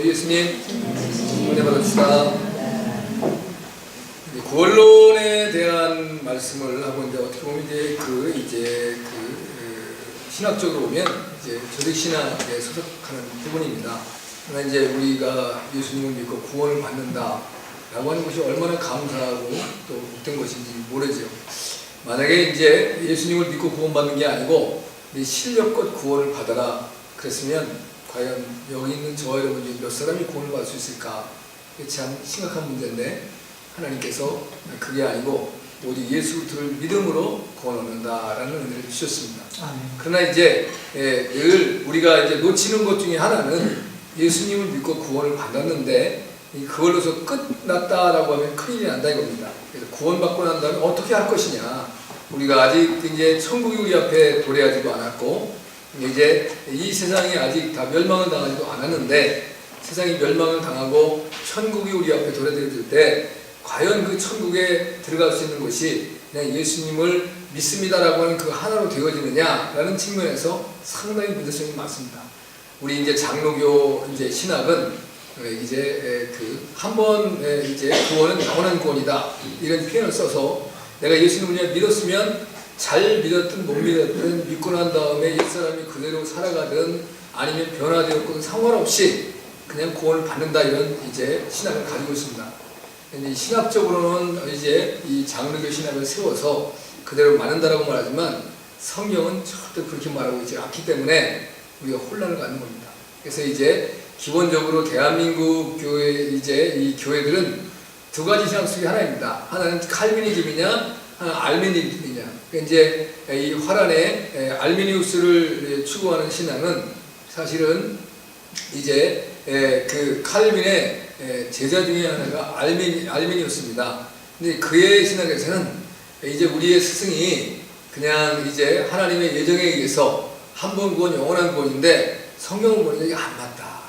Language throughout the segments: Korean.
예수님, 은혜 받읍시다. 구원론에 대한 말씀을 하고 있는데, 어떻게 보면 신학적으로 보면 조직 신학에 소속하는 부분입니다. 그러나 이제 우리가 예수님을 믿고 구원을 받는다라고 하는 것이 얼마나 감사하고 또 복된 것인지 모르죠. 만약에 이제 예수님을 믿고 구원받는 게 아니고 네 실력껏 구원을 받아라 그랬으면 과연 여기 있는 저와 여러분 중 몇 사람이 구원을 받을 수 있을까? 이게 참 심각한 문제인데, 하나님께서 그게 아니고 오직 예수 그리스도를 믿음으로 구원 얻는다라는 은혜를 주셨습니다. 그러나 이제 늘 우리가 이제 놓치는 것 중에 하나는 예수님을 믿고 구원을 받았는데 그걸로서 끝났다라고 하면 큰일이 난다 이겁니다. 그래서 구원받고 난 다음에 어떻게 할 것이냐? 우리가 아직 이제 천국이 우리 앞에 도래하지도 않았고, 이제 이 세상이 아직 다 멸망을 당하지도 않았는데, 세상이 멸망을 당하고 천국이 우리 앞에 도래되어질 때 과연 그 천국에 들어갈 수 있는 것이 그냥 예수님을 믿습니다라고 하는 그 하나로 되어지느냐라는 측면에서 상당히 문제점이 많습니다. 우리 이제 장로교 이제 신학은 이제 한 번 이제 구원은 영원한 구원이다 이런 표현을 써서, 내가 예수님을 믿었으면 잘 믿었든 못 믿었든 믿고 난 다음에 옛사람이 그대로 살아가든 아니면 변화되었건 상관없이 그냥 구원을 받는다, 이런 이제 신학을 가지고 있습니다. 신학적으로는 이제 이 장로교 신학을 세워서 그대로 받는다라고 말하지만 성경은 절대 그렇게 말하고 있지 않기 때문에 우리가 혼란을 갖는 겁니다. 그래서 이제 기본적으로 대한민국 교회 이제 이 교회들은 두 가지 신학 중에 하나입니다. 하나는 칼비니즘이냐, 하나는 알미니즘이냐. 그러니까 이제 이 화란의 알미니우스를 추구하는 신앙은 사실은 이제 그 칼빈의 제자 중에 하나가 알미니우스입니다. 근데 그의 신학에서는 이제 우리의 스승이 그냥 이제 하나님의 예정에 의해서 한 번 구원 영원한 구원인데 성경을 보니까 이게 안 맞다.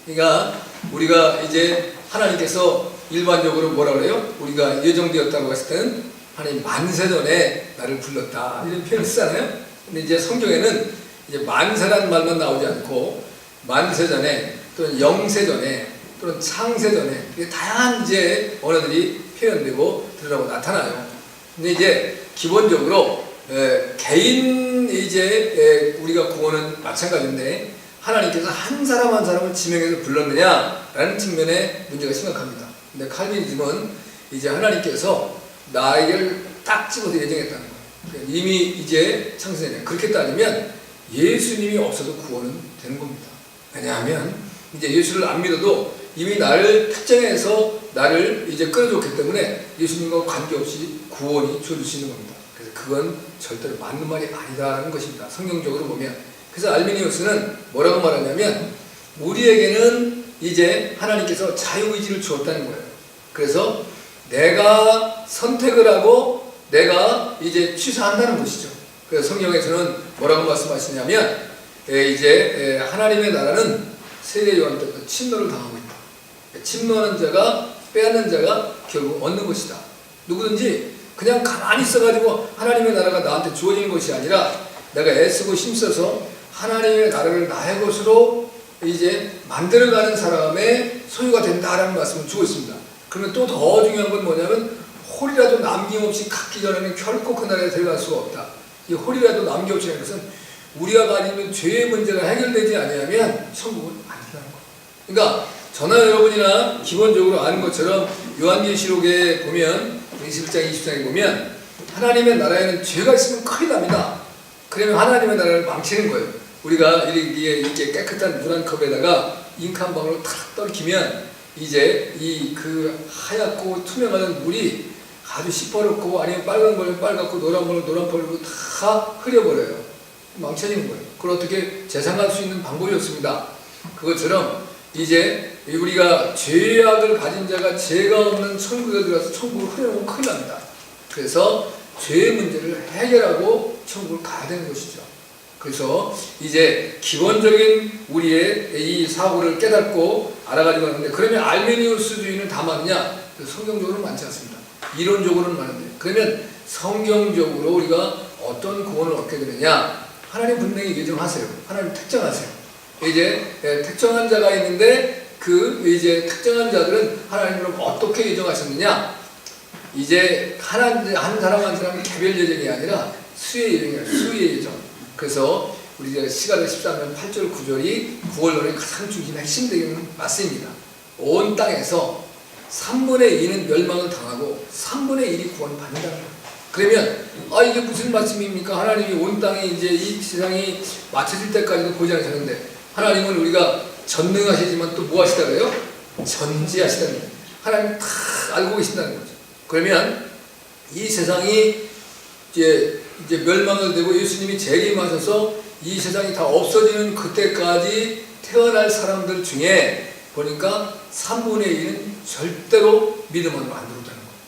그러니까 우리가 이제 하나님께서 일반적으로 뭐라 그래요? 우리가 예정되었다고 했을 때는 하나님 만세전에 나를 불렀다 이런 표현을 쓰잖아요. 근데 이제 성경에는 이제 만세라는 말만 나오지 않고 만세전에 또는 영세전에 또는 창세전에 다양한 이제 언어들이 표현되고 드러나고 나타나요. 근데 이제 기본적으로 개인 이제 우리가 구원은 마찬가지인데, 하나님께서 한 사람 한 사람을 지명해서 불렀느냐라는 측면에 문제가 심각합니다. 근데 칼빈이즘은 이제 하나님께서 나에게를 딱 집어서 예정했다는 거예요. 이미 이제 창세전에 그렇게 따지면 예수님이 없어도 구원은 되는 겁니다. 왜냐하면 이제 예수를 안 믿어도 이미 나를 특정해서 나를 이제 끌어줬기 때문에 예수님과 관계없이 구원이 주어질 수 있는 겁니다. 그래서 그건 절대로 맞는 말이 아니다라는 것입니다. 성경적으로 보면. 그래서 알미니우스는 뭐라고 말하냐면, 우리에게는 이제 하나님께서 자유의지를 주었다는 거예요. 그래서 내가 선택을 하고 내가 이제 취사한다는 것이죠. 그래서 성경에서는 뭐라고 말씀하시냐면, 이제 하나님의 나라는 세례 요한 때부터 침노를 당하고 있다. 침노하는 자가 빼앗는 자가 결국 얻는 것이다. 누구든지 그냥 가만히 있어가지고 하나님의 나라가 나한테 주어지는 것이 아니라 내가 애쓰고 힘써서 하나님의 나라를 나의 것으로 이제 만들어가는 사람의 소유가 된다라는 말씀을 주고 있습니다. 그러면 또 더 중요한 건 뭐냐면, 홀이라도 남김없이 갖기 전에는 결코 그 나라에 들어갈 수가 없다. 이 홀이라도 남김없이 하는 것은 우리가 가지는 죄의 문제가 해결되지 않으면 천국은 안 된다는 거예요. 그러니까 저나 여러분이나 기본적으로 아는 것처럼 요한계시록에 보면 21장 20장에 보면 하나님의 나라에는 죄가 있으면 큰일 납니다. 그러면 하나님의 나라를 망치는 거예요. 우리가 이렇게 깨끗한 물 한 컵에다가 잉크 한 방울을 탁 떨기면 이제 이 그 하얗고 투명한 물이 아주 시퍼렇고, 아니면 빨간 걸로 빨갛고 노란 걸로 노란 펄로 다 흐려버려요. 망쳐지는 거예요. 그걸 어떻게 재상할 수 있는 방법이 없습니다. 그것처럼 이제 우리가 죄악을 가진 자가 죄가 없는 천국에 들어가서 천국을 흐려놓으면 큰일 납니다. 그래서 죄의 문제를 해결하고 천국을 가야 되는 것이죠. 그래서 이제 기본적인 우리의 이 사고를 깨닫고 알아가지고 하는데, 그러면 알메니우스주의는 다 맞느냐? 성경적으로는 많지 않습니다. 이론적으로는 많은데, 그러면 성경적으로 우리가 어떤 구원을 얻게 되느냐? 하나님 분명히 예정하세요. 하나님 특정하세요. 이제 특정한 자가 있는데 그 이제 특정한 자들은 하나님은 어떻게 예정하셨느냐? 이제 한 사람 한 사람 개별 예정이 아니라 수의 예정이에요. 수의 예정. 그래서 우리 시가랴 13장 8절 9절이 구원론의 가장 중심 핵심적인 말씀입니다. 온 땅에서 3분의 2는 멸망을 당하고 3분의 1이 구원을 받는다는 거예요. 그러면 이게 무슨 말씀입니까? 하나님이 온 땅에 이제 이 세상이 맞춰질 때까지도 보지 않으셨는데 하나님은 우리가 전능하시지만 또 뭐 하시다 그래요? 전지하시다는 거예요. 하나님 다 알고 계신다는 거죠. 그러면 이 세상이 이제 멸망을 되고 예수님이 재림하셔서 이 세상이 다 없어지는 그때까지 태어날 사람들 중에 보니까 3분의 1은 절대로 믿음으로 안 들어온다는 거예요.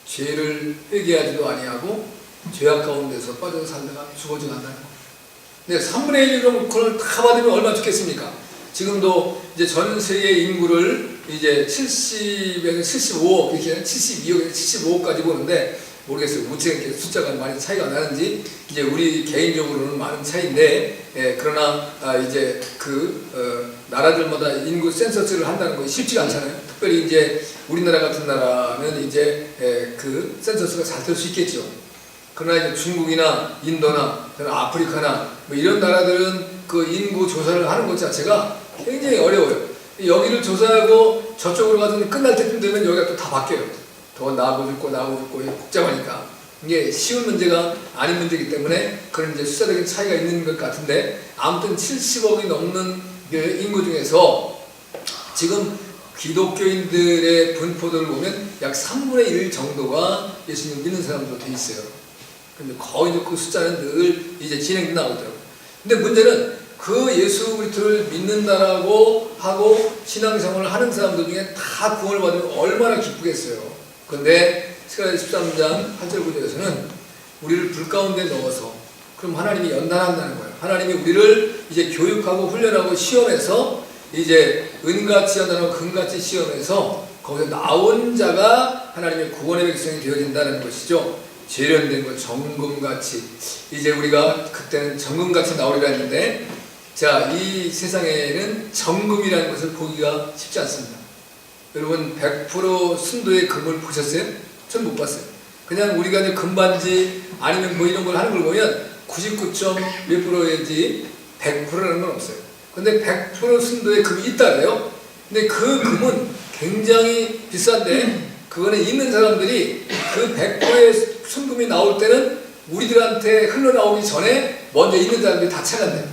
죄를 회개하지도 아니하고 죄악 가운데서 빠져 살다가 죽어져 간다는 거예요. 근데 3분의 1이면 그걸 다 받으면 얼마나 좋겠습니까? 지금도 이제 전 세계 인구를 이제 70에서 75억, 이렇게 72억에서 75억까지 보는데 모르겠어요. 우측에 숫자가 많이 차이가 나는지. 이제 우리 개인적으로는 많은 차이인데, 그러나 이제 나라들마다 인구 센서스를 한다는 것이 쉽지가 않잖아요. 특별히 이제 우리나라 같은 나라는 이제 그 센서스가 잘 될 수 있겠죠. 그러나 이제 중국이나 인도나 아프리카나 뭐 이런 나라들은 그 인구 조사를 하는 것 자체가 굉장히 어려워요. 여기를 조사하고 저쪽으로 가서 끝날 때쯤 되면 여기가 또 다 바뀌어요. 더 나하고 죽고 복잡하니까 이게 쉬운 문제가 아닌 문제이기 때문에 그런 이제 숫자적인 차이가 있는 것 같은데, 아무튼 70억이 넘는 인구 중에서 지금 기독교인들의 분포도를 보면 약 3분의 1 정도가 예수님 믿는 사람으로 돼 있어요. 근데 거의 그 숫자는 늘 이제 진행돼 나오더라고요. 근데 문제는 그 예수 그리스도를 믿는다라고 하고 신앙생활을 하는 사람들 중에 다 구원을 받으면 얼마나 기쁘겠어요. 근데 시가랴 13장 8절 9절에서는 우리를 불 가운데 넣어서, 그럼 하나님이 연단한다는 거예요. 하나님이 우리를 이제 교육하고 훈련하고 시험해서 이제 은같이 연단하고 금같이 시험해서 거기서 나온 자가 하나님의 구원의 백성이 되어진다는 것이죠. 재련된 것, 정금같이. 이제 우리가 그때는 정금같이 나오리라 했는데, 자, 이 세상에는 정금이라는 것을 보기가 쉽지 않습니다. 여러분 100% 순도의 금을 보셨어요? 전 못 봤어요. 그냥 우리가 이제 금반지 아니면 뭐 이런 걸 하는 걸 보면 99몇 프로인지 100%라는 건 없어요. 근데 100% 순도의 금이 있다래요. 근데 그 금은 굉장히 비싼데, 그거는 있는 사람들이 그 100%의 순금이 나올 때는 우리들한테 흘러나오기 전에 먼저 있는 사람들이 다 찾아낸대.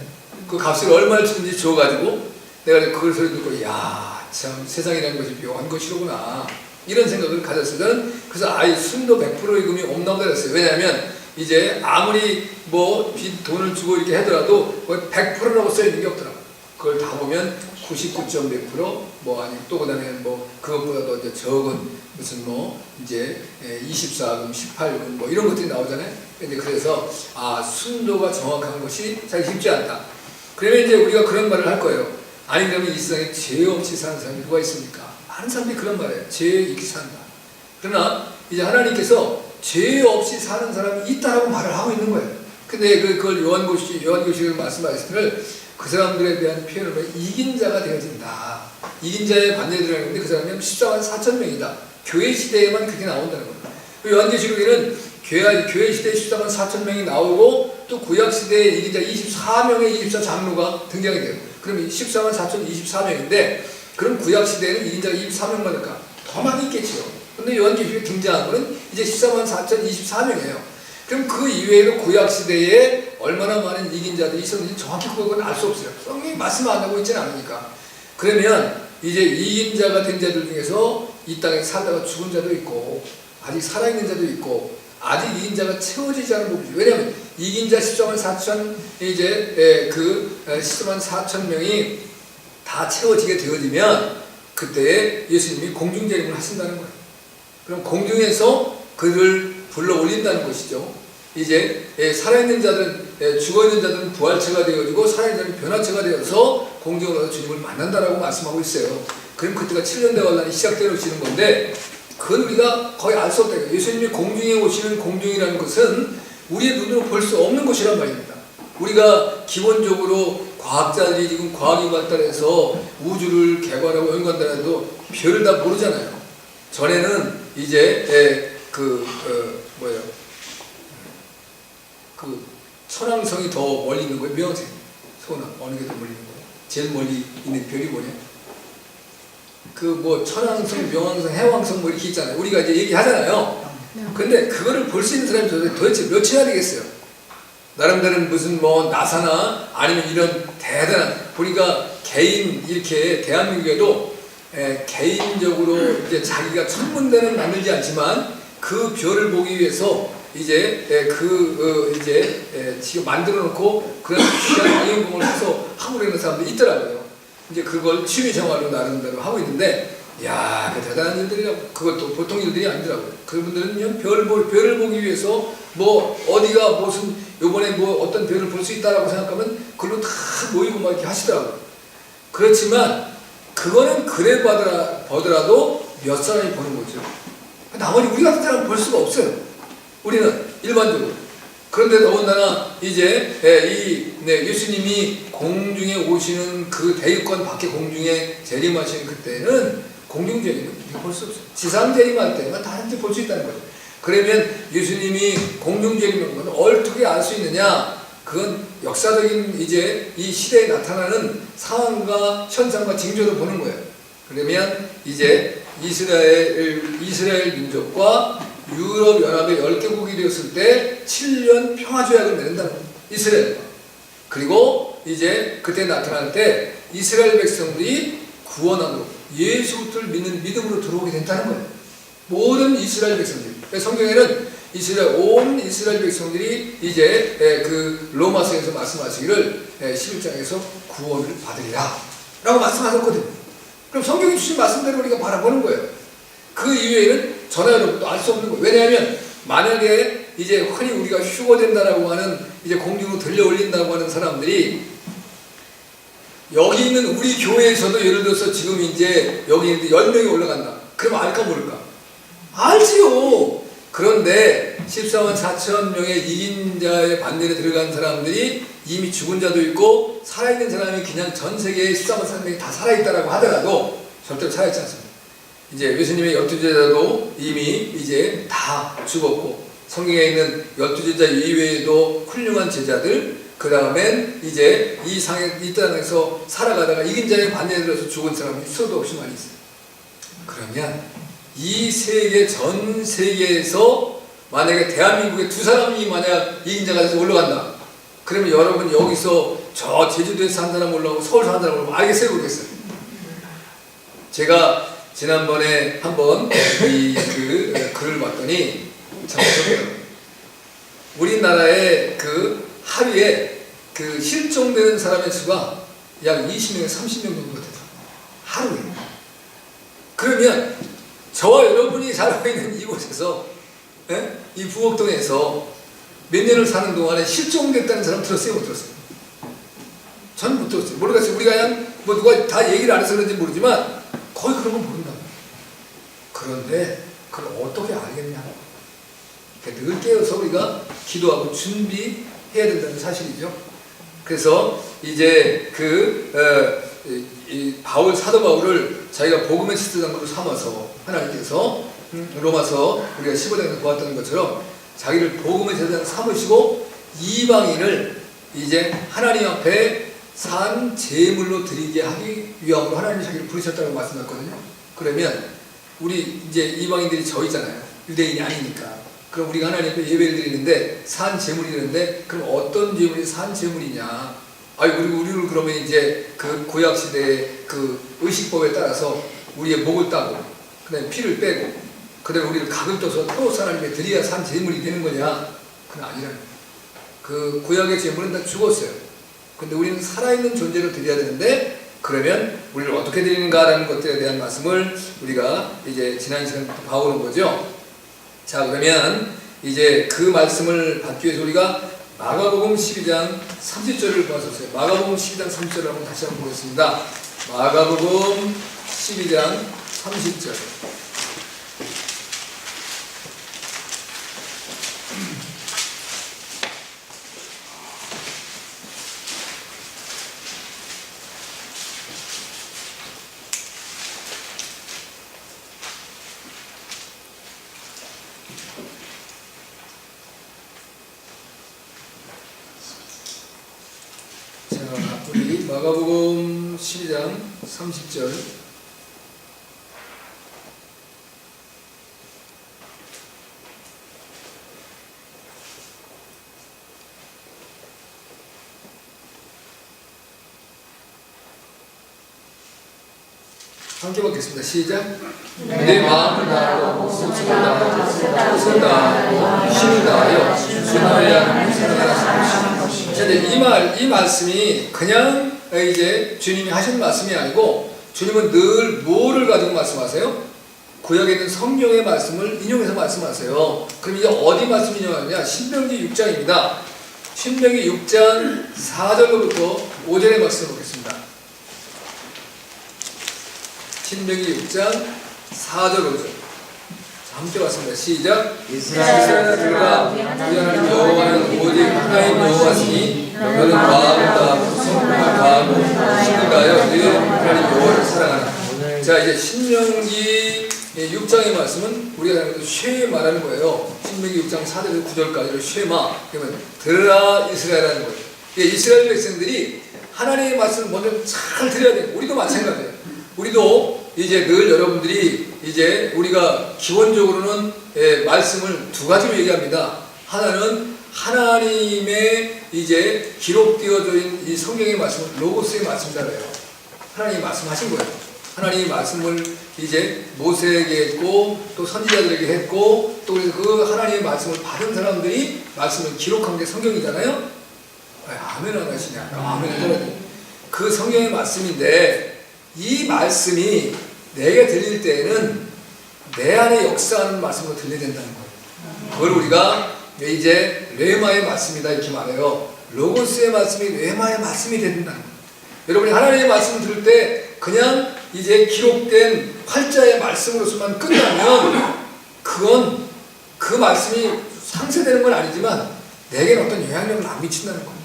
그 값을 얼마를 주는지 줘가지고 내가 그걸 소리 듣고, 야, 참 세상이라는 것이 묘한 것이로구나, 이런 생각을 가졌어요. 저는 그래서 아예 순도 100%의 금이 없나보다 그랬어요. 왜냐하면 이제 아무리 뭐 돈을 주고 이렇게 하더라도 100%라고 써있는 게 없더라고요. 그걸 다 보면 99점 몇 프로, 뭐 아니 또 그다음에 뭐 그것보다도 이제 적은 무슨 뭐 이제 24금, 18금 뭐 이런 것들이 나오잖아요. 근데 그래서 순도가 정확한 것이 잘 쉽지 않다. 그러면 이제 우리가 그런 말을 할 거예요. 아니 그러면 이 세상에 죄 없이 사는 사람이 누가 있습니까? 많은 사람들이 그런 말이에요. 죄 있게 산다. 그러나 이제 하나님께서 죄 없이 사는 사람이 있다라고 말을 하고 있는 거예요. 근데 그걸 요한계시록에 말씀하시기를 그 사람들에 대한 표현을 보면 이긴 자가 되어진다. 이긴 자의 반대들이라는 건데 그 사람이 14만 4천 명이다. 교회 시대에만 그렇게 나온다는 거예요. 요한계시록에는 교회 시대에 14만 4천 명이 나오고 또 구약 시대에 이긴 자 24명의 24장로가 등장이 돼요. 그럼 14만 4천 24명인데 그럼 구약 시대에는 이긴 자가 24명 받을까? 더 많이 있겠죠. 근데 요한계시록에 등장한 거는 이제 14만 4천 24명이에요. 그럼 그 이외에도 구약 시대에 얼마나 많은 이긴 자들이 있었는지 정확히 그건 알 수 없어요. 성경이 말씀 안 하고 있지는 않으니까. 그러면 이제 이긴 자가 된 자들 중에서 이 땅에 살다가 죽은 자도 있고 아직 살아있는 자도 있고 아직 이긴 자가 채워지지 않은 부분이죠. 왜냐하면 이긴 자 14만 4천 이제 14만 4천 명이 다 채워지게 되어지면 그때에 예수님이 공중재림을 하신다는 거예요. 그럼 공중에서 그를 불러 올린다는 것이죠. 이제 살아있는 자들은 죽어있는 자들은 부활체가 되어지고 살아있는 자들은 변화체가 되어서 공중으로 주님을 만난다라고 말씀하고 있어요. 그럼 그때가 7년 대환란이 시작되어지는 건데 그건 우리가 거의 알 수 없다. 예수님이 공중에 오시는 공중이라는 것은 우리의 눈으로 볼 수 없는 것이란 말입니다. 우리가 기본적으로 과학자들이 지금 과학이 발달해서 우주를 개발하고 연구한다고 별을 다 모르잖아요. 전에는 이제 천왕성이 더 멀리 있는 거예요. 명생, 소나 어느 게 더 멀리 있는 거예요? 제일 멀리 있는 별이 뭐냐? 천왕성, 명왕성, 해왕성 뭐 이렇게 있잖아요. 우리가 이제 얘기하잖아요. 근데 그거를 볼 수 있는 사람이 도대체 몇이나 되겠어요? 나름대로는 무슨 나사나 아니면 이런 대단한, 우리가 개인 이렇게 대한민국에도 개인적으로 이제 자기가 천문대는 만들지 않지만 그 별을 보기 위해서 이제 지금 만들어 놓고 그런 귀한 망원경을 해서 하고 있는 사람들이 있더라고요. 이제 그걸 취미 생활로 나름대로 하고 있는데, 야, 그 대단한 일들이라고. 그것도 보통 일들이 아니더라고요. 그분들은 그냥 별을 보기 위해서 어디가 무슨 요번에 어떤 별을 볼 수 있다라고 생각하면 그걸로 다 모이고 막 이렇게 하시더라고요. 그렇지만 그거는 그래 보더라도 몇 사람이 보는 거죠. 나머지 우리 같은 사람은 볼 수가 없어요. 우리는 일반적으로. 그런데 더군다나 이제 예수님이 공중에 오시는 그 대유권 밖에 공중에 재림하시는 그때는 공중 재림은 볼 수 없어요. 지상 재림할 때만 다른데 볼 수 있다는 거예요. 그러면 예수님이 공중 재림한 건 어떻게 알 수 있느냐? 그건 역사적인 이제 이 시대에 나타나는 상황과 현상과 징조를 보는 거예요. 그러면 이제 이스라엘 민족과 유럽 연합의 10개국이 되었을 때 7년 평화조약을 맺는다는 거예요. 이스라엘과. 그리고 이제 그때 나타날 때 이스라엘 백성들이 구원함으로 예수를 믿는 믿음으로 들어오게 된다는 거예요. 모든 이스라엘 백성들이. 성경에는 온 이스라엘 백성들이 이제 그 로마서에서 말씀하시기를 11장에서 구원을 받으리라 라고 말씀하셨거든요. 그럼 성경이 주신 말씀대로 우리가 바라보는 거예요. 그 이외에는 저나 여러분도 알 수 없는 거예요. 왜냐하면 만약에 이제 흔히 우리가 휴거된다라고 하는 이제 공중으로 들려 올린다고 하는 사람들이 여기 있는 우리 교회에서도 예를 들어서 지금 이제 여기 있는데 10명이 올라간다. 그럼 알까 모를까? 알지요. 그런데 14만 4천 명의 이긴 자의 반열에 들어간 사람들이 이미 죽은 자도 있고 살아있는 사람이 그냥 전 세계에 14만 4천 명이 다 살아있다라고 하더라도 절대로 살아있지 않습니다. 이제 예수님의 12제자도 이미 이제 다 죽었고 성경에 있는 12제자 이외에도 훌륭한 제자들, 그 다음엔 이제 이 땅에서 살아가다가 이긴 자의 반열에 들어서 죽은 사람이 수도 없이 많이 있어요. 그러면 이 전 세계에서 만약에 대한민국에 2사람이 만약 이긴 자가 돼서 올라간다. 그러면 여러분 여기서 저 제주도에서 한 사람 올라오고 서울에서 한 사람 올라오고 알겠어요? 모르겠어요? 제가 지난번에 한번 글을 봤더니 참 어떡해요. 우리나라의 그 하루에 그 실종되는 사람의 수가 약 20명에서 30명 정도 돼요. 하루에. 그러면 저와 여러분이 살고 있는 이곳에서 이 부곡동에서 몇 년을 사는 동안에 실종됐다는 사람 들었어요? 못 들었어요? 저는 못 들었어요. 모르겠어요. 우리가 그냥 누가 다 얘기를 안 해서 그런지 모르지만 거의 그런 건 모른다고. 그런데 그걸 어떻게 알겠냐? 늘 깨어서 우리가 기도하고 준비해야 된다는 사실이죠. 그래서 이제 사도 바울을 자기가 복음의 지도자로 삼아서 하나님께서 로마서 우리가 15장에서 보았던 것처럼 자기를 복음의 제자로 삼으시고 이방인을 이제 하나님 앞에 산 제물로 드리게 하기 위함으로 하나님이 자기를 부르셨다고 말씀했거든요. 그러면 우리 이제 이방인들이 저희잖아요. 유대인이 아니니까. 그럼 우리가 하나님 앞에 예배를 드리는데 산 제물이 되는데 그럼 어떤 제물이 산 제물이냐? 우리는 그러면 이제 그 구약 시대의 그 의식법에 따라서 우리의 목을 따고 그다음에 피를 빼고 그다음에 우리를 각을 떠서 또 하나님께 드려야 산 제물이 되는 거냐? 그건 아니라는 거예요. 그 구약의 제물은 다 죽었어요. 근데 우리는 살아있는 존재로 드려야 되는데 그러면 우리를 어떻게 드리는가라는 것들에 대한 말씀을 우리가 이제 지난 시간부터 봐오는 거죠. 자, 그러면 이제 그 말씀을 받기 위해서 우리가 마가복음 12장 30절을 보았었어요. 마가복음 12장 30절을 한번 다시 한번 보겠습니다. 마가복음 12장 30절. 우리 마가복음 12장 30절. 함께 받겠습니다. 시작. 내 마음을 다하고 목숨을 다하고 뜻을 다하고 힘을 다하여 주나의 하나님을 사랑하라. 자, 이 말씀이 그냥 이제 주님이 하신 말씀이 아니고, 주님은 늘 뭐를 가지고 말씀하세요? 구약에 있는 성경의 말씀을 인용해서 말씀하세요. 그럼 이제 어디 말씀 인용하느냐? 신명기 6장입니다. 신명기 6장 4절로부터 5절의 말씀을 보겠습니다. 신명기 6장 4절 5절. 함께 봤습니다. 시작. 이스라엘들아, 우리 하나님 여호와는 오직 하나님 여호와시니 너는 마음을 다하고 성품을 다하고 힘을 다하여 네 하나님 여호와를 사랑하라. 자, 이제 신명기 6장의 말씀은 우리가 쉐 말하는 거예요. 신명기 6장 4절에서 9절까지를 쉐마, 그러면 들으라 이스라엘이라는 거예요. 이스라엘 백성들이 하나님의 말씀을 먼저 잘 들어야 돼요. 우리도 마찬가지예요. 우리도 이제 늘 여러분들이 이제 우리가 기본적으로는 말씀을 두 가지로 얘기합니다. 하나는 하나님의 이제 기록되어져 있는 이 성경의 말씀을 로고스의 말씀이라고 해요. 하나님이 말씀하신 거예요. 하나님이 말씀을 이제 모세에게 했고 또 선지자들에게 했고 또 그 하나님의 말씀을 받은 사람들이 말씀을 기록한 게 성경이잖아요. 아멘 안 하시냐? 아멘 하잖아요. 그 성경의 말씀인데 이 말씀이 내게 들릴 때에는 내 안에 역사하는 말씀으로 들려야 된다는 거예요. 그걸 우리가 이제 레마의 말씀이다 이렇게 말해요. 로고스의 말씀이 레마의 말씀이 된다는 거예요. 여러분이 하나님의 말씀을 들을 때 그냥 이제 기록된 활자의 말씀으로서만 끝나면 그건 그 말씀이 상쇄되는 건 아니지만 내게는 어떤 영향력을 안 미친다는 거예요.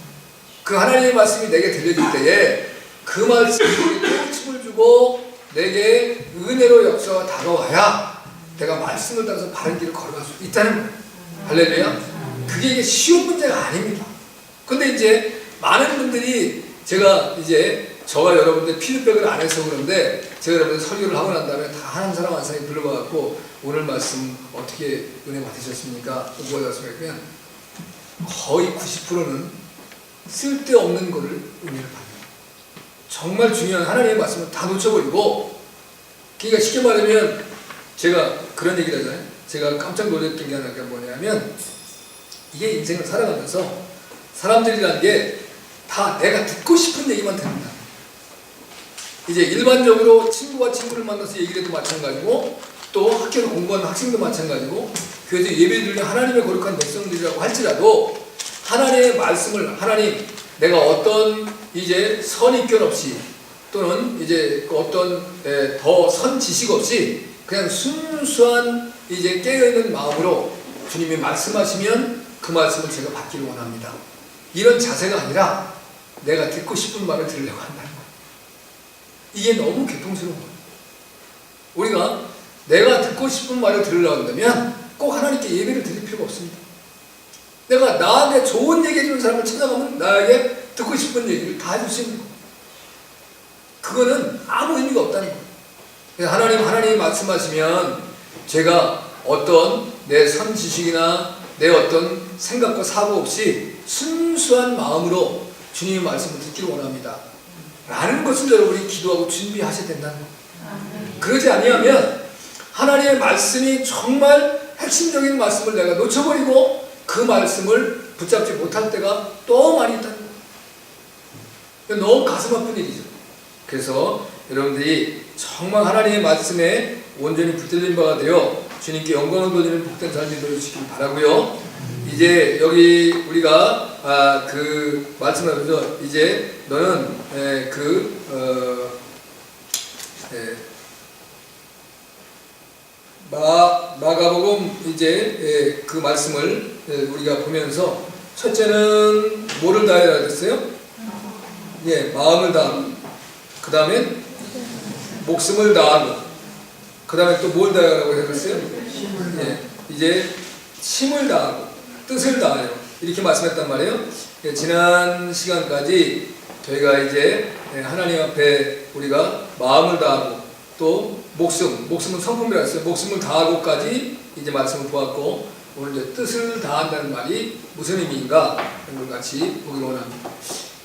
그 하나님의 말씀이 내게 들려질 때에 그 말씀이 힘을 주고 내게 은혜로 역사가 다가와야 내가 말씀을 따라서 바른 길을 걸어갈 수 있다는 거예요. 할렐루야. 그게 이게 쉬운 문제가 아닙니다. 근데 이제 많은 분들이 제가 이제 저가 여러분들 피드백을 안 해서 그런데 제가 여러분들 설교를 하고 난 다음에 다 한 사람 한 사람이 불러와갖고 오늘 말씀 어떻게 은혜 받으셨습니까? 뭐가 되었습니까? 거의 90%는 쓸데없는 거를 은혜를 받는 정말 중요한 하나님의 말씀을 다 놓쳐버리고, 그러니까 쉽게 말하면 제가 그런 얘기를 하잖아요. 제가 깜짝 놀랐던 게 하나가 뭐냐면 이게 인생을 살아가면서 사람들이라는 게 다 내가 듣고 싶은 얘기만 듣는다. 이제 일반적으로 친구와 친구를 만나서 얘기를 해도 마찬가지고 또 학교를 공부하는 학생도 마찬가지고 교회에서 예배 드리는 하나님의 거룩한 백성들이라고 할지라도 하나님의 말씀을 하나님 내가 어떤 이제 선입견 없이 또는 이제 어떤 더 선 지식 없이 그냥 순수한 이제 깨어있는 마음으로 주님이 말씀하시면 그 말씀을 제가 받기를 원합니다. 이런 자세가 아니라 내가 듣고 싶은 말을 들으려고 한다는 거예요. 이게 너무 교통스러운 거예요. 우리가 내가 듣고 싶은 말을 들으려고 한다면 꼭 하나님께 예배를 드릴 필요가 없습니다. 내가 나한테 좋은 얘기 해주는 사람을 찾아가면 나에게 듣고 싶은 얘기를 다 해줄 수 있는 거예요. 그거는 아무 의미가 없다는 거예요. 그래서 하나님이 말씀하시면 제가 어떤 내 선지식이나 내 어떤 생각과 사고 없이 순수한 마음으로 주님의 말씀을 듣기를 원합니다. 라는 것을 여러분이 기도하고 준비하셔야 된다는 거예요. 그러지 아니하면 하나님의 말씀이 정말 핵심적인 말씀을 내가 놓쳐버리고 그 말씀을 붙잡지 못할 때가 또 많이 있다는 거예요. 너무 가슴 아픈 일이죠. 그래서 여러분들이 정말 하나님의 말씀에 온전히 붙들린 바가 되어 주님께 영광을 돌리는 복된 삶이 되어주시길 바라고요. 이제 여기 우리가 그 말씀하면서 이제 너는 마가복음 이제 그 말씀을 우리가 보면서 첫째는 뭐를 다해야 됐어요? 예, 마음을 다하고 그 다음에 목숨을 다하고 그 다음에 또 뭘 다하라고 했었어요? 예, 이제 힘을 다하고 뜻을 다하여 이렇게 말씀했단 말이에요. 예, 지난 시간까지 저희가 이제 하나님 앞에 우리가 마음을 다하고 또 목숨은 성품이라 했어요. 목숨을 다하고까지 이제 말씀을 보았고, 오늘 이제 뜻을 다한다는 말이 무슨 의미인가 이런 걸 같이 보기 원합니다.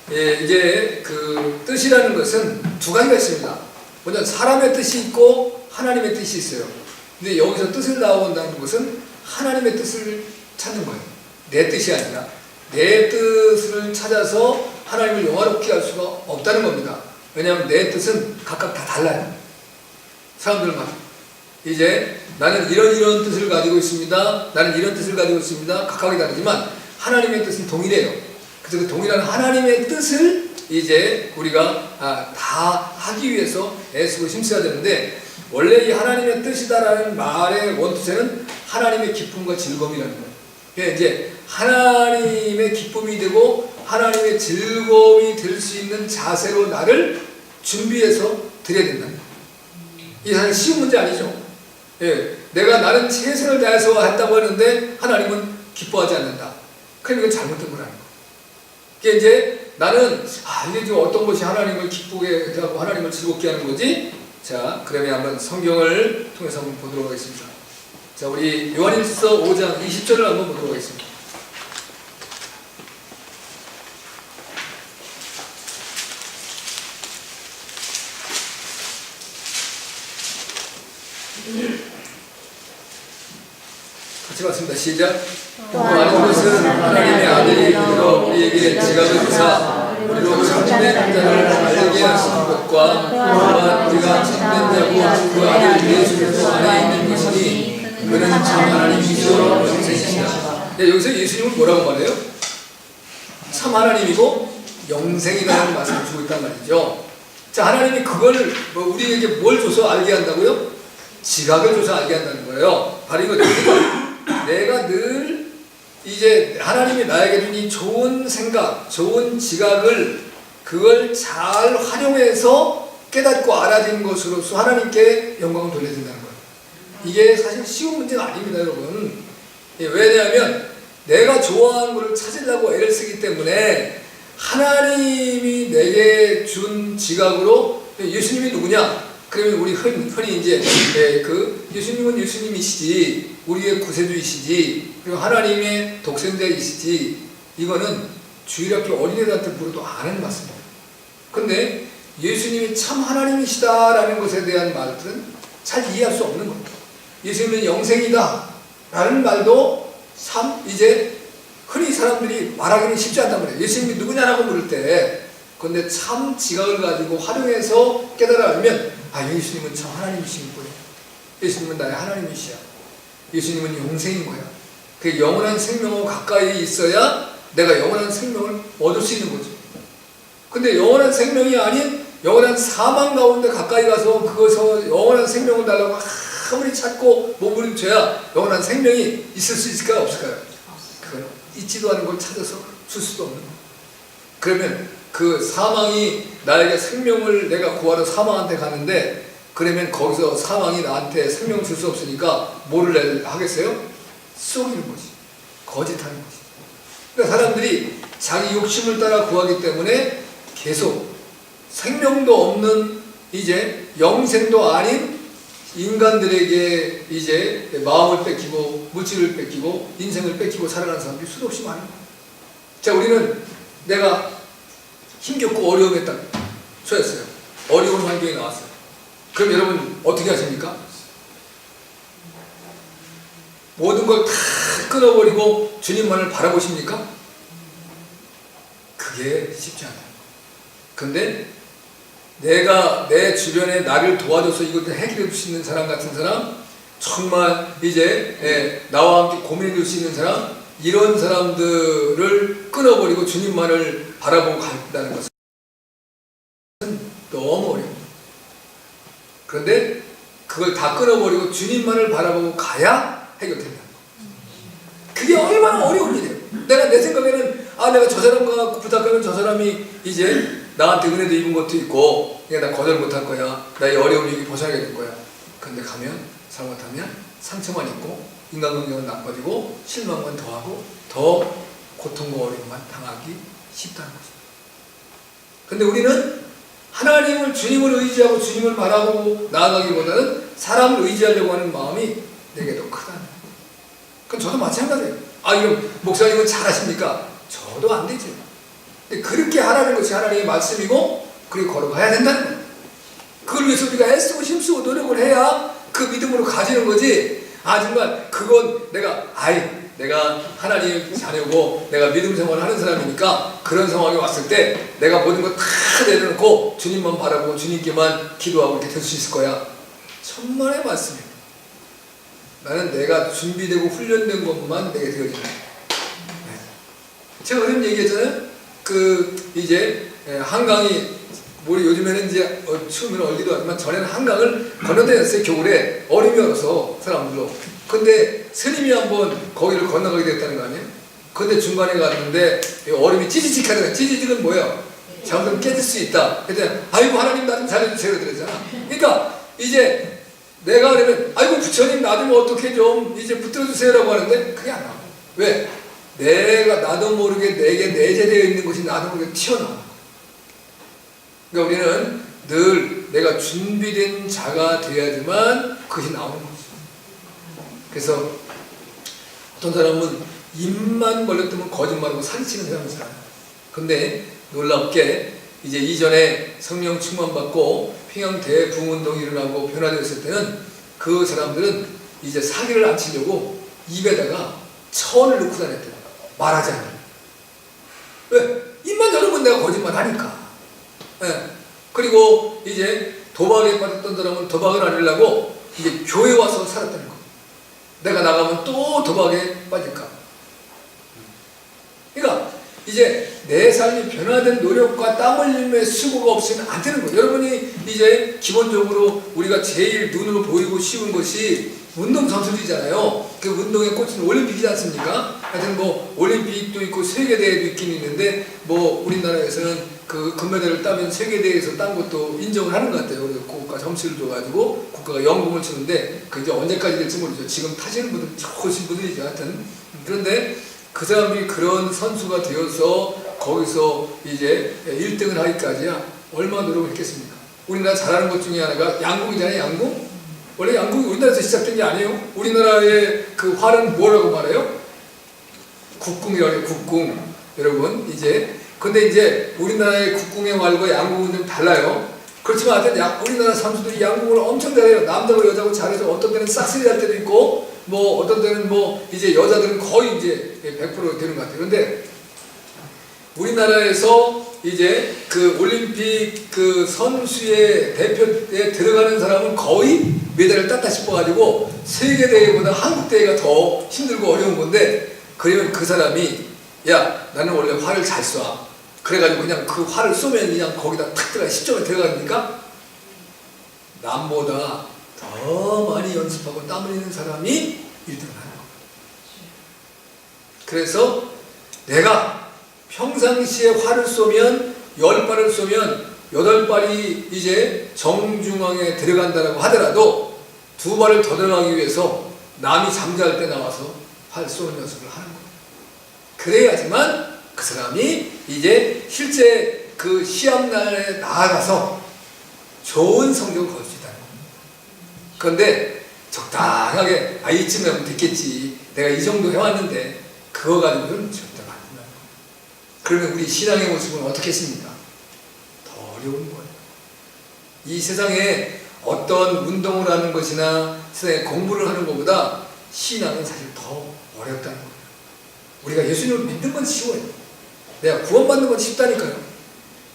이제 그 뜻이라는 것은 두 가지가 있습니다. 먼저 사람의 뜻이 있고 하나님의 뜻이 있어요. 근데 여기서 뜻을 다한다는 것은 하나님의 뜻을 찾는 거예요. 내 뜻이 아니라 내 뜻을 찾아서 하나님을 영화롭게 할 수가 없다는 겁니다. 왜냐하면 내 뜻은 각각 다 달라요. 사람들마다. 이제 나는 이런 뜻을 가지고 있습니다. 나는 이런 뜻을 가지고 있습니다. 각각이 다르지만 하나님의 뜻은 동일해요. 그래서 그 동일한 하나님의 뜻을 이제 우리가 다 하기 위해서 애쓰고 힘써야 되는데, 원래 이 하나님의 뜻이다라는 말의 원투세는 하나님의 기쁨과 즐거움이라는 거예요. 그러니까 이제 하나님의 기쁨이 되고 하나님의 즐거움이 될 수 있는 자세로 나를 준비해서 드려야 된다는 거예요. 이게 사실 쉬운 문제 아니죠. 나는 최선을 다해서 했다고 하는데 하나님은 기뻐하지 않는다. 그럼 이건 잘못된 거라는 거예요. 그러니까 이제 나는 이게 지금 어떤 것이 하나님을 기쁘게 하고 하나님을 즐겁게 하는 거지? 자, 그러면 한번 성경을 통해서 한번 보도록 하겠습니다. 자, 우리 요한일서 5장 20절을 한번 보도록 하겠습니다. 같이 봤습니다. 시작. 또 아는 것은 하나님의 아들이 우리로 우리에게 지각을 주사 우리로 참된 자를 알게 하시는 것과 또한 우리가 참된 자고 그 아들 예수 그리스도 안에 있는 것이니 그는 참 하나님이시오 영생이시다. 여기서 예수님은 뭐라고 말해요? 참 하나님이고 영생이라는 말씀을 주고 있단 말이죠. 자, 하나님이 그걸 우리에게 뭘 줘서 알게 한다고요? 지각을 줘서 알게 한다는 거예요. 바로 이거죠. 내가 늘 이제 하나님이 나에게 준 이 좋은 생각, 좋은 지각을 그걸 잘 활용해서 깨닫고 알아진 것으로서 하나님께 영광을 돌려준다는 거예요. 이게 사실 쉬운 문제가 아닙니다, 여러분. 왜냐하면 내가 좋아하는 것을 찾으려고 애를 쓰기 때문에 하나님이 내게 준 지각으로 예수님이 누구냐? 그러면 우리 흔히 이제 예수님은 예수님이시지, 우리의 구세주이시지, 그리고 하나님의 독생자이시지, 이거는 주일학교 어린애들한테 물어도 아는 말씀입니다. 근데 예수님이 참 하나님이시다라는 것에 대한 말들은 잘 이해할 수 없는 겁니다. 예수님은 영생이다 라는 말도 참 이제 흔히 사람들이 말하기는 쉽지 않단 말이에요. 예수님이 누구냐라고 물을 때, 그런데 참 지각을 가지고 활용해서 깨달아 알면 예수님은 참 하나님이신 거예요. 예수님은 나의 하나님이시야. 예수님은 영생인 거야. 그 영원한 생명과 가까이 있어야 내가 영원한 생명을 얻을 수 있는 거죠. 근데 영원한 생명이 아닌 영원한 사망 가운데 가까이 가서 그것을 영원한 생명을 달라고 아무리 찾고 몸부림쳐야 영원한 생명이 있을 수 있을까요? 없을까요? 그건 있지도 않은 걸 찾아서 줄 수도 없는 거예요. 그러면 그 사망이 나에게 생명을 내가 구하러 사망한테 가는데, 그러면 거기서 사망이 나한테 생명을 줄 수 없으니까 뭐를 하겠어요? 속이는 거지. 거짓하는 거지. 그러니까 사람들이 자기 욕심을 따라 구하기 때문에 계속 생명도 없는 이제 영생도 아닌 인간들에게 이제 마음을 뺏기고 물질을 뺏기고 인생을 뺏기고 살아가는 사람들이 수도 없이 많은 거예요. 자, 우리는 내가 힘겹고 어려움에 딱 처했어요. 어려운 환경에 나왔어요. 그럼 여러분 어떻게 하십니까? 모든 걸 다 끊어버리고 주님만을 바라보십니까? 그게 쉽지 않아요. 근데 내가 내 주변에 나를 도와줘서 이것을 해결해 줄 수 있는 사람 같은 사람, 정말 이제 나와 함께 고민해 줄 수 있는 사람, 이런 사람들을 끊어버리고 주님만을 바라보고 간다는 것은 너무 어려워요. 그런데 그걸 다 끊어버리고 주님만을 바라보고 가야 해결된다. 그게 얼마나 어려운 일이에요. 내가 내 생각에는 내가 저 사람과 부탁하면 저 사람이 이제 나한테 은혜도 입은 것도 있고 나 거절 못할 거야. 나의 어려운 얘기 벗어나게 될 거야. 그런데 가면 잘못하면 상처만 있고 인간관계는 나빠지고 실망만 더하고 더 고통과 어려움만 당하기 쉽다는 것입니다. 근데 우리는 하나님을, 주님을 의지하고 주님을 바라보고 나아가기보다는 사람을 의지하려고 하는 마음이 내게 더 크다. 그럼 저도 마찬가지예요. 이럼 목사님은 잘하십니까? 저도 안 되죠. 근데 그렇게 하라는 것이 하나님의 말씀이고, 그렇게 걸어가야 된다는 거예요. 그걸 위해서 우리가 애쓰고 힘쓰고 노력을 해야 그 믿음으로 가지는 거지. 정말 그건 내가 하나님 자녀고 내가 믿음 생활을 하는 사람이니까 그런 상황이 왔을 때 내가 모든 거 다 내려놓고 주님만 바라보고 주님께만 기도하고 이렇게 될 수 있을 거야. 천만의 말씀입니다. 나는 내가 준비되고 훈련된 것만 내게 되어지는 거야. 제가 어제 얘기했잖아요. 이제 한강이 우리 요즘에는 이제 추우면 얼기도 하지만 전에는 한강을 건너다녔어요. 겨울에 얼음이 얼어서 사람들로. 근데 스님이 한번 거기를 건너가게 됐다는 거 아니에요? 근데 중간에 갔는데 얼음이 찌지직 하더라. 찌지직은 뭐예요? 잘못하면 깨질 수 있다. 그랬더니 아이고 하나님 나 좀 살려주세요 그러잖아. 그러니까 이제 내가 그러면 아이고 부처님 나 좀 어떻게 좀 이제 붙들어주세요라고 하는데 그게 안 나와. 왜? 내가 나도 모르게 내게 내재되어 있는 것이 나도 모르게 튀어나와. 그러니까 우리는 늘 내가 준비된 자가 되어야지만 그것이 나오는 거죠. 그래서 어떤 사람은 입만 벌렸더니 거짓말하고 사기치는 사람이 있어요. 근데 놀랍게 이제 이전에 성령 충만받고 평양 대부흥운동이 일어나고 변화되었을 때는 그 사람들은 이제 사기를 안 치려고 입에다가 천을 넣고 다녔대요. 말하지 않아요. 왜? 입만 열으면 내가 거짓말 하니까. 그리고 이제 도박에 빠졌던 사람은 도박을 안 하려고 이제 교회 와서 살았다는 거. 내가 나가면 또 도박에 빠질까. 그러니까 이제 내 삶이 변화된 노력과 땀 흘림의 수고가 없으면 안 되는 거예요. 여러분이 이제 기본적으로 우리가 제일 눈으로 보이고 쉬운 것이 운동선수들이잖아요. 그 운동에 꽂힌 올림픽이지 않습니까? 하여튼 뭐 올림픽도 있고 세계대회도 있긴 있는데 뭐 우리나라에서는 그 금메달을 따면 세계대회에서 딴 것도 인정을 하는 것 같아요. 그래서 국가 점수를 줘가지고 국가가 연금을 주는데 그 이제 언제까지 될지 모르죠. 지금 타시는 분들 좋으신 분들이죠. 하여튼 그런데 그 사람들이 그런 선수가 되어서 거기서 이제 1등을 하기까지야 얼마나 노력을 했겠습니까? 우리나라 잘하는 것 중에 하나가 양궁이잖아요. 양궁? 원래 양궁이 우리나라에서 시작된 게 아니에요. 우리나라의 그 활은 뭐라고 말해요? 국궁이라고 해요. 국궁. 여러분 이제 근데 이제 우리나라의 국궁의 활과 양궁은 좀 달라요. 그렇지만 하여튼 우리나라 선수들이 양궁을 엄청 잘해요. 남자고 여자고 잘해서 어떤 때는 싹쓸이 할 때도 있고 뭐 어떤 때는 뭐 이제 여자들은 거의 이제 100% 되는 것 같아요. 그런데 우리나라에서 이제 그 올림픽 그 선수의 대표에 들어가는 사람은 거의 메달을 땄다 싶어가지고 세계대회보다 한국대회가 더 힘들고 어려운 건데 그러면 그 사람이 야 나는 원래 활을 잘 쏴. 그래가지고 그냥 그 활을 쏘면 그냥 거기다 탁 들어가 10점에 들어가니까 남보다 더 많이 연습하고 땀 흘리는 사람이 1등을 하는 거예요. 그래서 내가 평상시에 활을 쏘면 10발을 쏘면 8발이 이제 정중앙에 들어간다고 하더라도 2발을 더 들어가기 위해서 남이 잠잘 때 나와서 활 쏘는 연습을 하는 거예요. 그래야지만 그 사람이 이제 실제 그 시합날에 나아가서 좋은 성적을 거둘 수 있다는 겁니다. 그런데 적당하게 이쯤에 하면 됐겠지. 내가 이 정도 해왔는데 그거 가지고는 절대가 안 된다는 거예요. 그러면 우리 신앙의 모습은 어떻겠습니까? 더 어려운 거예요. 이 세상에 어떤 운동을 하는 것이나 세상에 공부를 하는 것보다 신앙은 사실 더 어렵다는 거예요. 우리가 예수님을 믿는 건 쉬워요. 내가 구원받는 건 쉽다니까요.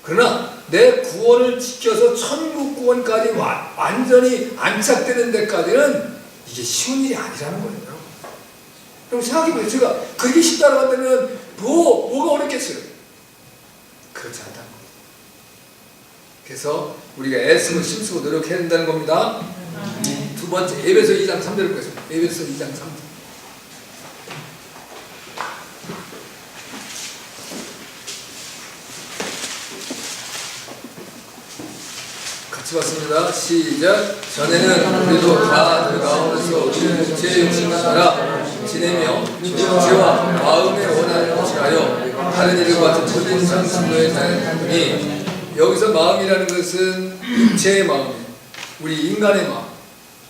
그러나 내 구원을 지켜서 천국 구원까지 완전히 안착되는 데까지는 이게 쉬운 일이 아니라는 거예요. 그럼 생각해보세요. 제가 그게 쉽다고 한다면 뭐가 어렵겠어요? 그렇지 않다는 겁니다. 그래서 우리가 애쓰고 힘쓰고 노력해야 된다는 겁니다. 두 번째 에베소 2장 3절을 보겠습니다. 에베소 2장 3절. 같이 봤습니다. 시작. 전에는 우리도 다 그 가운데서 제 욕심을 따라 지내며 죄와 마음의 원한을 고치하여 다른 일과 같은 모든 상승도에 다녔더니 여기서 마음이라는 것은 육체의 마음이에요. 우리 인간의 마음.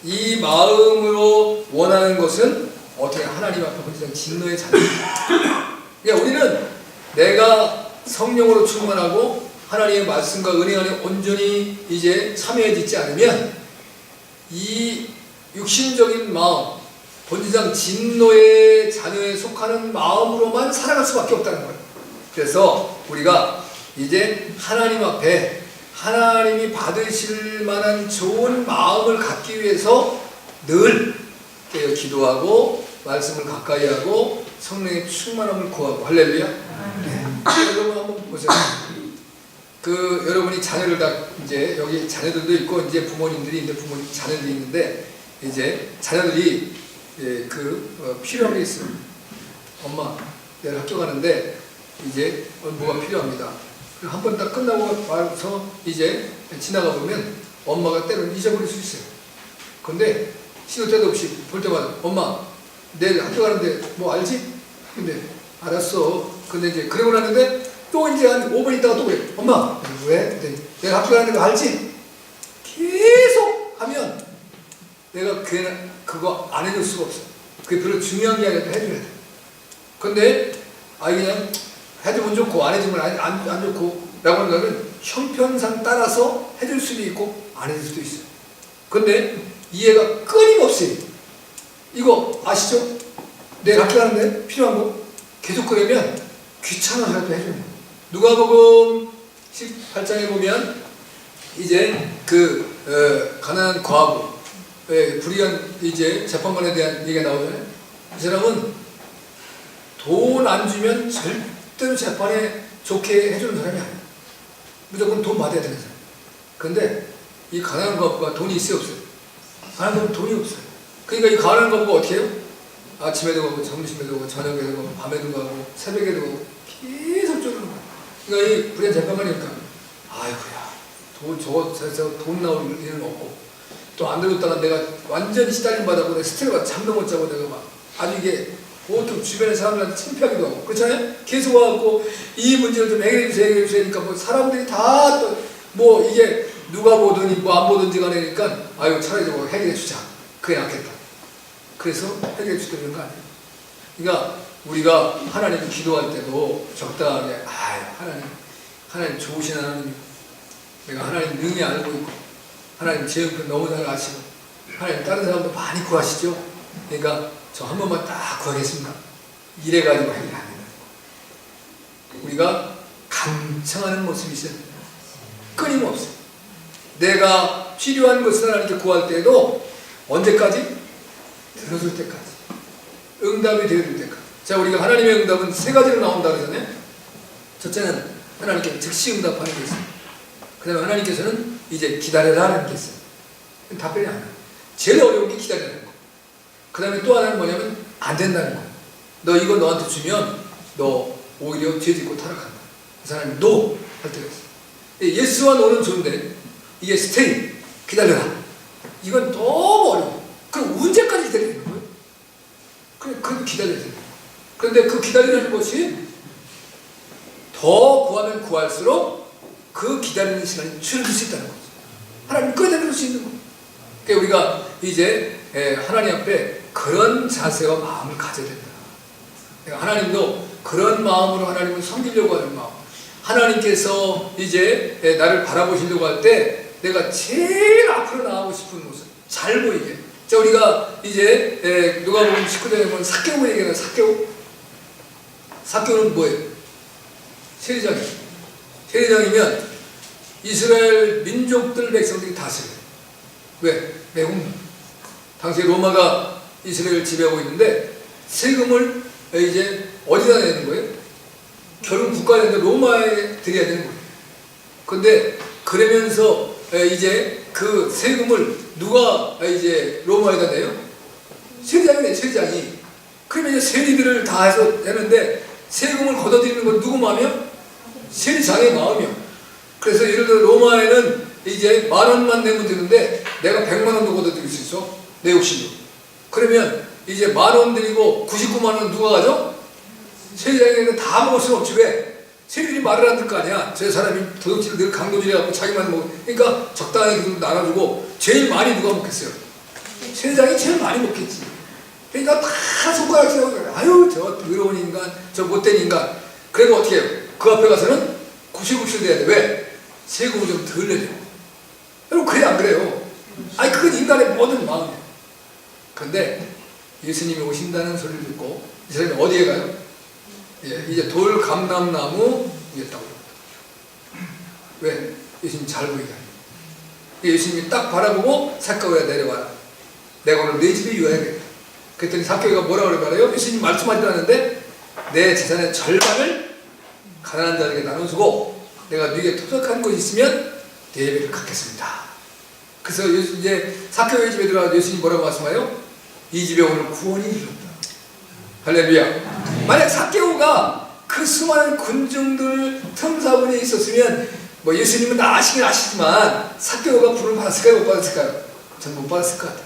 이 마음으로 원하는 것은 어떻게 하나님 앞에 본질상 진노의 자녀입니다. 그러니까 우리는 내가 성령으로 충만하고 하나님의 말씀과 은혜 안에 온전히 이제 참여해지지 않으면 이 육신적인 마음, 본질상 진노의 자녀에 속하는 마음으로만 살아갈 수밖에 없다는 거예요. 그래서 우리가 이제 하나님 앞에 하나님이 받으실 만한 좋은 마음을 갖기 위해서 늘 기도하고 말씀을 가까이 하고 성령의 충만함을 구하고. 할렐루야. 네. 여러분 한번 보세요. 여러분이 자녀를 다 이제 여기 자녀들도 있고 이제 부모님들이 있는데 부모님 자녀들이 있는데 이제 자녀들이 필요한 게 있어요. 엄마, 내일 학교 가는데 이제 뭐가 필요합니다. 한 번 딱 끝나고 와서 이제 지나가 보면 엄마가 때로는 잊어버릴 수 있어요. 근데 시도 때도 없이 볼 때마다 엄마, 내일 학교 가는데 뭐 알지? 근데 알았어. 근데 이제 그러고 나는데 또 이제 한 5분 있다가 또 그래. 엄마, 왜? 내일 학교 가는데 거 알지? 계속 하면 내가 그거 안 해줄 수가 없어. 그게 별로 중요한 게 아니라 해줘야 돼. 근데 그냥 해주면 좋고 안 해주면 안 좋고 라고 하는 거는 형편상 따라서 해줄 수도 있고 안 해줄 수도 있어요. 근데 이해가 끊임없이 이거 아시죠? 내일 학교 가는데 필요한 거 계속 그러면 귀찮아서라도 해줘요. 누가복음 18장에 보면 이제 가난한 과부 불의한 이제 재판관에 대한 얘기가 나오잖아요. 이 사람은 돈 안 주면 절대로 재판에 좋게 해주는 사람이 아니에요. 무조건 돈 받아야 되는 사람. 근데 이 가난한 과부가 돈이 있어요, 없어요? 가난한 과부는 돈이 없어요. 그러니까 이 가난한 과부가 어떻게 해요? 아침에도 가고 점심에도 가고 저녁에도 가고 밤에도 가고 새벽에도 가고 계속 쪼르는 거예요. 그러니까 이 불의한 재판관이니까 아이고야 돈 나올 일은 없고 또 안 들었다가 내가 완전히 시달림 받아고 내가 스트레스 받아 잠도 못 자고 내가 막 아주 이게 보통 주변의 사람들한테 창피하기도 하고 그렇잖아요? 계속 와갖고 이 문제를 좀 해결해 주세요 하니까 뭐 사람들이 다 또 뭐 이게 누가 보든지 뭐 안 보든지 간에니까 차라리 저거 해결해 주자. 그게 낫겠다. 그래서 해결해 주는 거 아니에요. 그러니까 우리가 하나님 기도할 때도 적당하게 하나님 좋으신 하나님, 내가 하나님 능히 알고 있고 하나님 제 형편 너무 잘 아시고 하나님 다른 사람도 많이 구하시죠. 그러니까 저 한 번만 딱 구하겠습니다. 이래가지고 해결이 안 된다. 우리가 간청하는 모습이 있어요. 끊임없어요. 내가 필요한 것을 하나님께 구할 때에도 언제까지? 들어줄 때까지. 응답이 되어줄 때까지. 자, 우리가 하나님의 응답은 세 가지로 나온다 그러잖아요. 첫째는 하나님께 즉시 응답하는 게 있어요. 그 다음에 하나님께서는 이제 기다려라 하는 게 있어요. 답변이 안 나요. 제일 어려운 게 기다리는 거. 그 다음에 또 하나는 뭐냐면 안 된다는 거예요. 너 이거 너한테 주면 너 오히려 죄 짓고 타락한다. 그 사람이 노 할 때가 있어요. 예스와 노는 좋은데 이게 스테이 기다려라. 이건 너무 어려워. 그럼 언제까지 기다리는 거예요? 그럼 기다려야 돼요. 그런데 그 기다리는 것이 더 구하면 구할수록 그 기다리는 시간이 줄어들 수 있다는 거죠. 하나님 끌어내릴 수 있는 거예요. 그러니까 우리가 이제 하나님 앞에 그런 자세와 마음을 가져야 된다. 그러니까 하나님도 그런 마음으로 하나님을 섬기려고 하는 마음. 하나님께서 이제 나를 바라보시려고 할 때 내가 제일 앞으로 나가고 싶은 모습. 잘 보이게. 자, 우리가 이제 누가복음 19장에 보면 삭개오 얘기하는 삭개오. 삭개오는 뭐예요? 세리장이에요. 세리장이면 이스라엘 민족들 백성들이 다스려요. 왜? 매국노. 당시에 로마가 이스라엘을 지배하고 있는데 세금을 이제 어디다 내는 거예요? 결국 국가에 로마에 드려야 되는 거예요. 근데 그러면서 이제 그 세금을 누가 이제 로마에다 내요? 세리장이 내, 세리장이. 그러면 이제 세리들을 다 해서 내는데 세금을 걷어들이는 건 누구 마음이요? 세리장의 마음이요. 그래서 예를 들어 로마에는 이제 10,000원만 내면 되는데 내가 100,000원도 걷어들일 수 있어. 내 욕심으로. 그러면 이제 10,000원 드리고 99,000원 누가 가져? 세리장에는 다 먹을 수는 없지. 왜? 세리들이 말을 안 들 거 아니야. 저 사람이 도둑질을 늘 강도질해갖고 자기만 먹고, 그러니까 적당하게 그 나눠주고, 제일 많이 누가 먹겠어요? 세상이 제일 많이 먹겠지. 그러니까 다 손가락 세우고, 아유, 저 더러운 인간, 저 못된 인간. 그래도 어떻게 해요? 그 앞에 가서는 구실구실 돼야 돼. 왜? 세금을 좀 덜 내려. 여러분, 그래, 안 그래요? 아니, 그건 인간의 모든 마음이에요. 그런데 예수님이 오신다는 소리를 듣고, 이 사람이 어디에 가요? 예, 이제 돌 감람나무 위에 딱 올라갑니다. 왜? 예수님 잘 보이게 하니까. 예수님이 딱 바라보고 삭개오야 내려와라. 내가 오늘 내 집에 유하야겠다. 그랬더니 삭개오가 뭐라고 그러잖아요? 예수님 말씀하시라는데 내 재산의 절반을 가난한 자에게 나눠주고 내가 네게 토속한 것이 있으면 네 예배를 갖겠습니다. 그래서 이제 삭개오의 집에 들어가서 예수님 뭐라고 말씀해요? 이 집에 오늘 구원이 이르렀다. 할렐루야. 만약 삭개오가 그 수많은 군중들 틈사분에 있었으면 뭐 예수님은 다 아시긴 아시지만 삭개오가 부름을 받았을까요? 못 받았을까요? 전 못 받았을 것 같아요.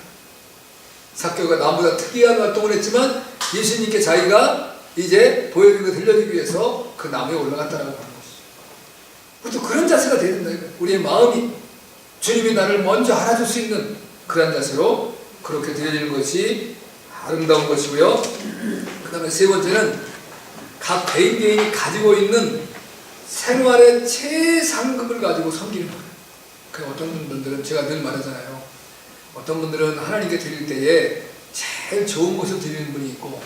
삭개오가 남보다 특이한 활동을 했지만 예수님께 자기가 이제 보여주고 들려주기 위해서 그 나무에 올라갔다라고 하는 것이죠. 그것도 그런 자세가 되야 된다. 우리의 마음이 주님이 나를 먼저 알아줄 수 있는 그런 자세로 그렇게 드려지는 것이 아름다운 것이고요. 그 다음에 세 번째는 각 개인이 가지고 있는 생활의 최상급을 가지고 섬기는 거예요. 그 어떤 분들은 제가 늘 말하잖아요. 어떤 분들은 하나님께 드릴 때에 제일 좋은 것을 드리는 분이 있고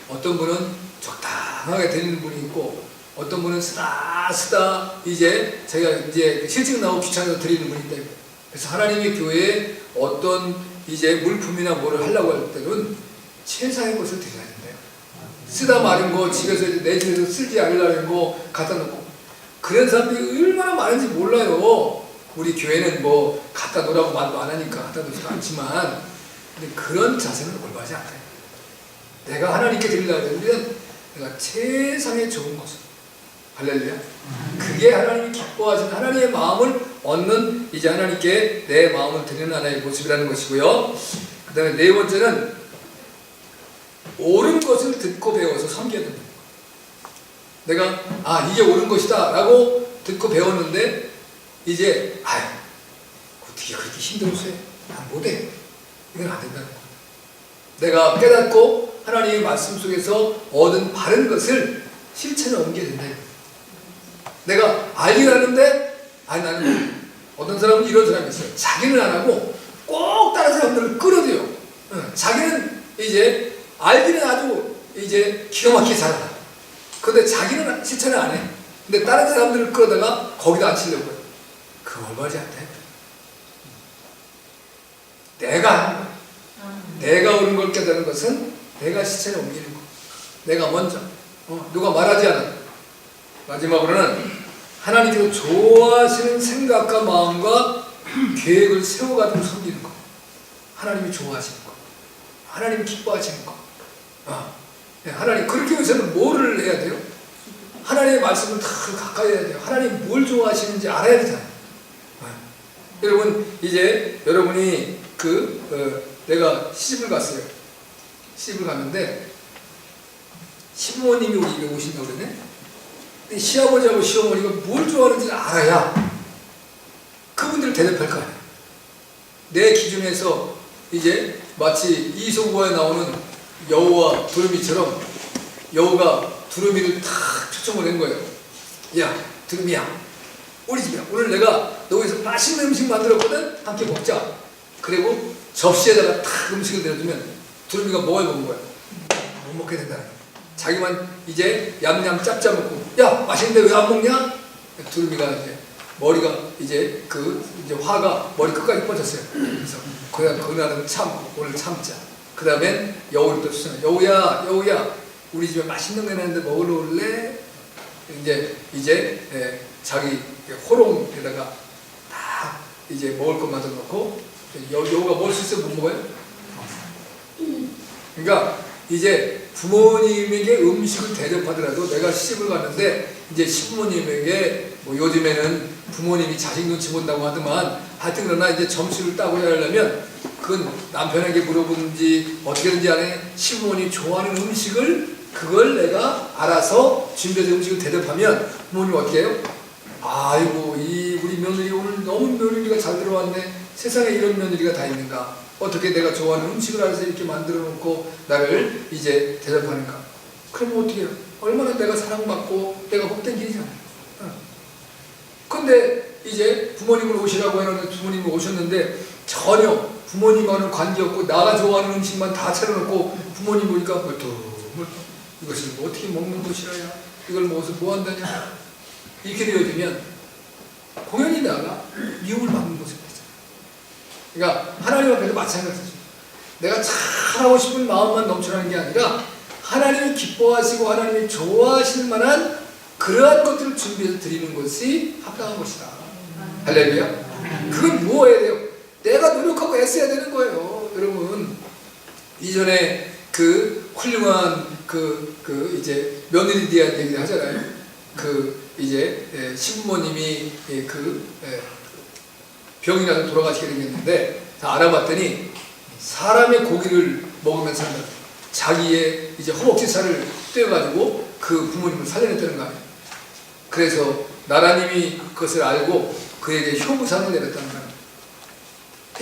어떤 분은 적당하게 드리는 분이 있고 어떤 분은 쓰다 이제 자기가 이제 실직 나오고 귀찮아서 드리는 분이 있다. 그래서 하나님의 교회에 어떤 이제 물품이나 뭐를 하려고 할 때는 최상의 것을 드려야 된대요. 쓰다 마른 거 집에서 내 집에서 쓰지 않으려는 거 갖다 놓고 그런 사람들이 얼마나 많은지 몰라요. 우리 교회는 뭐 갖다 놓으라고 말도 안 하니까 갖다 놓지도 않지만 근데 그런 자세는 올바르지 않아요. 내가 하나님께 드리려고 하면 내가 최상의 좋은 것을 할렐루야. 그게 하나님이 기뻐하시는 하나님의 마음을 얻는 이제 하나님께 내 마음을 드리는 하나의 모습이라는 것이고요. 그 다음에 네 번째는 옳은 것을 듣고 배워서 섬겨야 된다. 내가 이게 옳은 것이다 라고 듣고 배웠는데 이제 어떻게 그렇게 힘들어서 해? 난 못해. 이건 안 된다는 거야. 내가 깨닫고 하나님의 말씀 속에서 얻은 바른 것을 실천에 옮겨야 된다. 내가 알긴 하는데 나는 어떤 사람은 이런 사람이 있어요. 자기는 안 하고 꼭 다른 사람들을 끌어들여. 자기는 이제 알기는 아주 이제 기가 막히게 잘한다. 근데 자기는 실천을 안 해. 근데 다른 사람들을 끌어다가 거기다 앉히려고 해요. 그거 올바르지 않다. 내가 하는 거야. 내가 옳은 걸 깨닫는 것은 내가 실천에 옮기는 거. 내가 먼저. 누가 말하지 않아. 마지막으로는 하나님께서 좋아하시는 생각과 마음과 계획을 세워가지고 섬기는 거. 하나님이 좋아하시는 거. 하나님이 기뻐하시는 거. 하나님 그렇게 위해서는 뭐를 해야 돼요? 하나님의 말씀을 다 가까이 해야 돼요. 하나님 뭘 좋아하시는지 알아야 되잖아요. 여러분 이제 여러분이 내가 시집을 갔어요. 시집을 갔는데 시부모님이 우리 집에 오신다고 그러네. 근데 시아버지하고 시어머니가 뭘 좋아하는지 알아야 그분들을 대접할 거 아니에요. 내 기준에서 이제 마치 이소구화에 나오는 여우와 두루미처럼 여우가 두루미를 탁 초청을 한 거예요. 야 두루미야 우리 집이야. 오늘 내가 여기서 맛있는 음식 만들었거든. 함께 먹자. 그리고 접시에다가 탁 음식을 내려주면 두루미가 먹어야 먹는 거야. 못 먹게 된다는 거야. 자기만 이제 얌얌 짭짭 먹고 야 맛있는데 왜 안 먹냐? 두루미가 이제 머리가 이제 이제 화가 머리 끝까지 뻗었어요. 그래서 그날은 참고 오늘 참자. 그 다음엔 여우를 또 추천해. 여우야 우리 집에 맛있는 거 내놨는데 먹으러 올래? 이제 자기 호롱에다가 다 이제 먹을 것 만들어 놓고 여우가 먹을 수 있어요? 못 먹어요? 그러니까 이제 부모님에게 음식을 대접하더라도 내가 시집을 갔는데 이제 시부모님에게 뭐 요즘에는 부모님이 자식 눈치 본다고 하더만 하여튼 그러나 이제 점수를 따고자 하려면 그건 남편에게 물어보든지 어떻게든지 안에 시부모님이 좋아하는 음식을 그걸 내가 알아서 준비된 음식을 대접하면 부모님 어떻게 해요? 아이고 우리 며느리 오늘 너무 며느리가 잘 들어왔네. 세상에 이런 며느리가 다 있는가. 어떻게 내가 좋아하는 음식을 알아서 이렇게 만들어 놓고 나를 이제 대접하는가. 그럼 어떻게 해요? 얼마나 내가 사랑받고 내가 복 땡기잖아요. 근데 이제 부모님을 오시라고 해놓는데 부모님이 오셨는데 전혀 부모님과는 관계없고 나가 좋아하는 음식만 다 차려놓고 부모님 보니까 멀뚱멀뚱 이것을 뭐 어떻게 먹는 것이라야 이걸 먹어서 뭐 한다냐 이렇게 되어지면 공연히 나가 미움을 받는 모습이 되잖아요. 그러니까 하나님 앞에도 마찬가지죠. 내가 잘하고 싶은 마음만 넘쳐나는 게 아니라 하나님이 기뻐하시고 하나님이 좋아하실 만한 그러한 것들을 준비해서 드리는 것이 합당한 것이다. 할렐루야. 그건 뭐 해야 돼요? 내가 노력하고 애써야 되는 거예요. 여러분 이전에 그 훌륭한 이제 며느리에 대한 얘기를 하잖아요. 이제 시부모님이 병이 나서 돌아가시게 생겼는데 다 알아봤더니 사람의 고기를 먹으면서 자기의 이제 허벅지 살을 떼어가지고 그 부모님을 살려냈다는 거 아니에요. 그래서 나라님이 그것을 알고 그에게 효부상을 내렸다는 거 아니에요.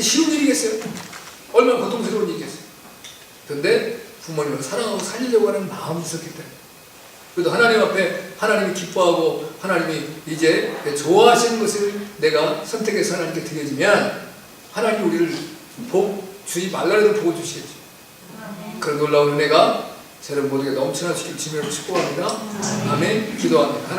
쉬운 일이겠어요? 얼마나 고통스러운 일이겠어요? 그런데 부모님을 사랑하고 살리려고 하는 마음이 있었기 때문에 그래도 하나님 앞에 하나님이 기뻐하고 하나님이 이제 좋아하시는 것을 내가 선택해서 하나님께 드려지면 하나님이 우리를 복 주지 말라도 복을 주시겠죠. 그런 놀라운 은혜가 저를 모두에게 넘쳐나시길 주님으로 축복합니다. 아멘. 기도합니다.